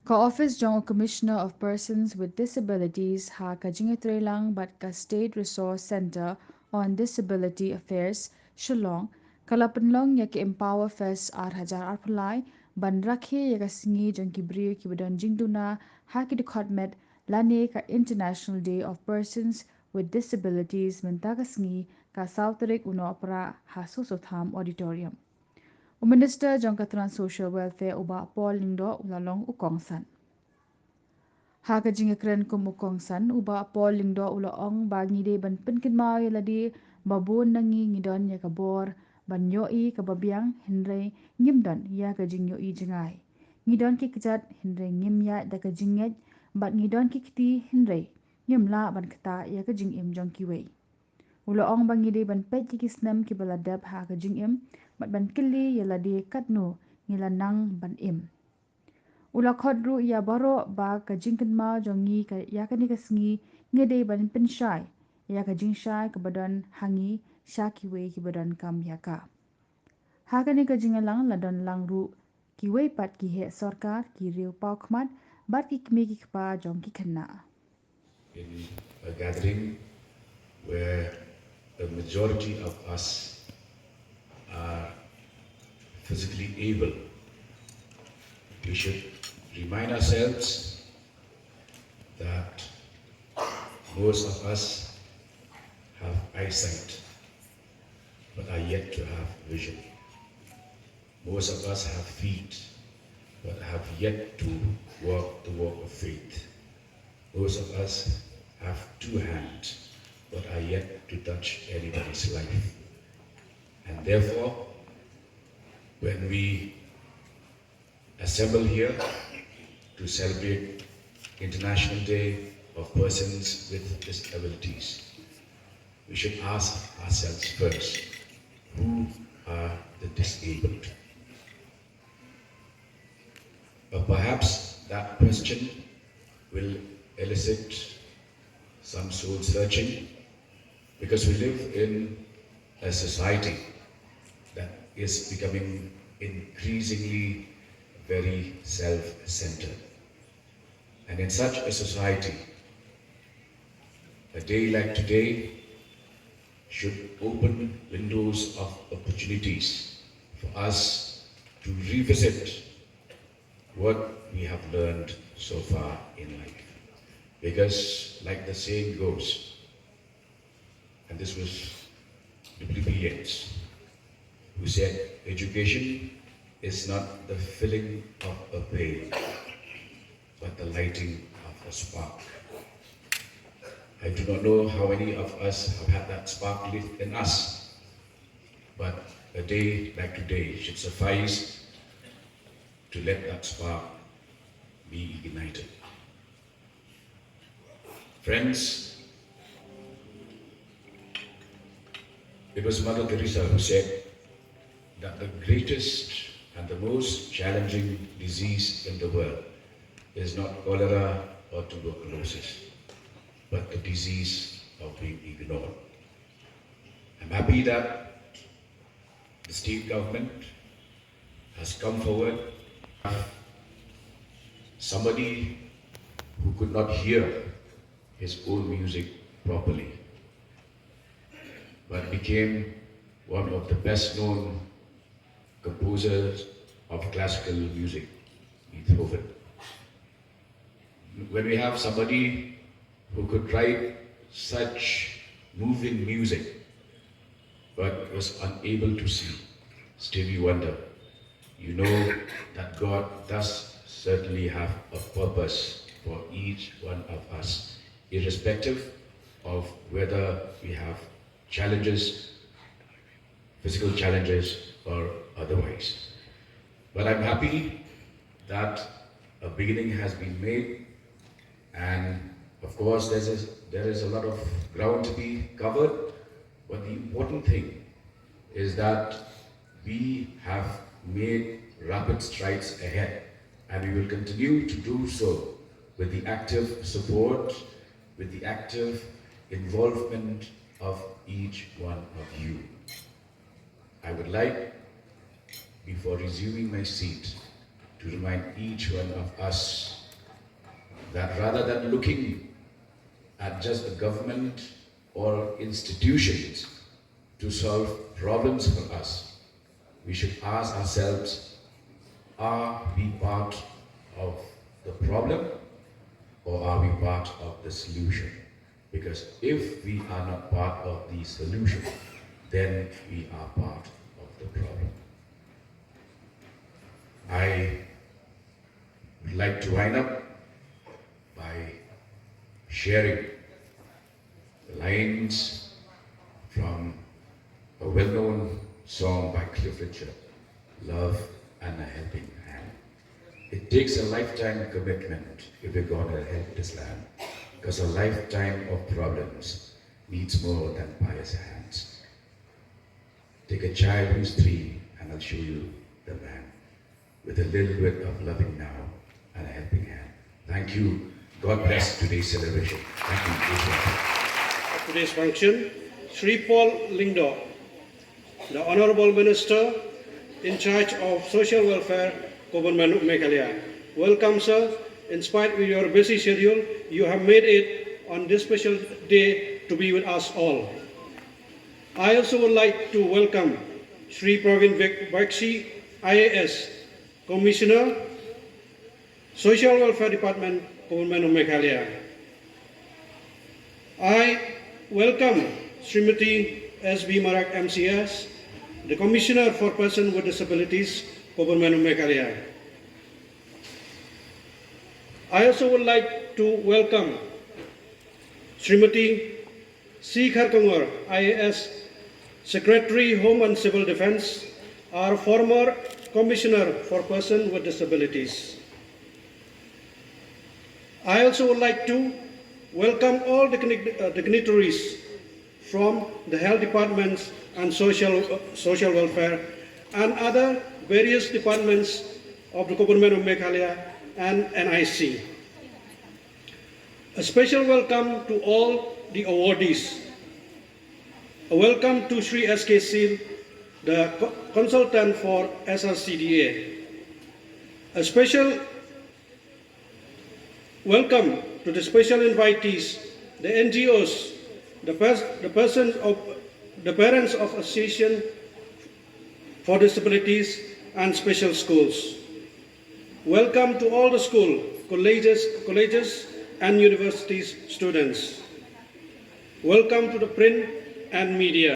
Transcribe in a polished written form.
Ka Office Jong Commissioner of Persons with Disabilities ha ka Jingioh lang bat ka State Resource Center on Disability Affairs Shillong kalapanlong ya ki Empower Fest 2000 ban rakhe ya ka singi jong ki bri ki badan jingduna ha ki dikhatmet lane ka International Day of Persons with Disabilities menta ka singi ka Southrik Uno Opera ha Sosotham Auditorium. Minister jong katran Social Welfare uba Paul Lindo ulalong ukongsan. Haka jingakren kumukong san uba Paul Lindo ulaong bagi de ban penkin mau yaladi babon nangi ngidon ya kabor ban yoi kababiang Hynrei Ngim don ya ka jingyo i Jngai. Ngidon ki kejat Hynrei Ngim ya da ka jingej bat ngidon ki kiti Hynrei Ngim la ban kata ya ka jingim jong ki wei. Ulaong bangi de ban pet ki kisnam ki baladab ha ka jingim bat ban kili yaladi katnu ngilanang ban im. Ula khodru ya baro ba ka jingkan ma jongi ka ya ka ni ka sngi ngede ban pin shai ya ka jing shai ka badan hangi shaki we ki badan kam ya ka ha ka ni ka jingalang la don lang ru ki we pat ki he sarkar ki riu pau khmat bat ki kme ki pa jong ki khanna In a gathering where the majority of us are physically able, we should remind ourselves that most of us have eyesight but are yet to have vision. Most of us have feet but have yet to walk the walk of faith. Most of us have two hands but are yet to touch anybody's life. And therefore, when we assemble here to celebrate International Day of Persons with Disabilities, we should ask ourselves first, who are the disabled? But perhaps that question will elicit some soul searching, because we live in a society that is becoming increasingly very self-centered. And in such a society, a day like today should open windows of opportunities for us to revisit what we have learned so far in life. Because like the saying goes, and this was W.B. Yeats, who said, education is not the filling of a pail, but the lighting of a spark. I do not know how many of us have had that spark lit in us, but a day like today should suffice to let that spark be ignited. Friends, it was Mother Teresa who said that the greatest and the most challenging disease in the world is not cholera or tuberculosis, but the disease of being ignored. I'm happy that the state government has come forward. Somebody who could not hear his own music properly, but became one of the best known composers of classical music, Beethoven. When we have somebody who could write such moving music, but was unable to see, Stevie Wonder, you know that God does certainly have a purpose for each one of us, irrespective of whether we have challenges, physical challenges, or otherwise. But I'm happy that a beginning has been made, and of course there is a lot of ground to be covered, but the important thing is that we have made rapid strides ahead, and we will continue to do so with the active support, with the active involvement of each one of you. I would like, before resuming my seat, to remind each one of us that rather than looking at just the government or institutions to solve problems for us, we should ask ourselves, are we part of the problem or are we part of the solution? Because if we are not part of the solution, then we are part of the problem. I would like to wind up by sharing the lines from a well-known song by Cliff Richard, Love and a Helping Hand. It takes a lifetime commitment if we're going to help this land, because a lifetime of problems needs more than pious hands. Take a child who's 3 and I'll show you the man, with a little bit of loving now and a helping hand. Thank you. God bless today's celebration. Thank you. At today's function, Sri Paul Lingdo, the Honorable Minister in charge of Social Welfare, Government of Meghalaya. Welcome, sir. In spite of your busy schedule, you have made it on this special day to be with us all. I also would like to welcome Sri Praveen Bakshi, IAS, Commissioner, Social Welfare Department, Government of Meghalaya. I welcome Srimati S.B. Marak, MCS, the Commissioner for Persons with Disabilities, Government of Meghalaya. I also would like to welcome Srimati C. Kharkangor, IAS, Secretary, Home and Civil Defense, our former Commissioner for Persons with Disabilities. I also would like to welcome all the dignitaries from the Health Departments and Social Welfare and other various departments of the Government of Meghalaya and NIC. A special welcome to all the awardees. A welcome to Sri S.K. Seal, the consultant for SRCDA. A special welcome to the special invitees, the NGOs, the parents of Association for Disabilities and Special Schools. Welcome to all the school, colleges and universities students. Welcome to the print and media.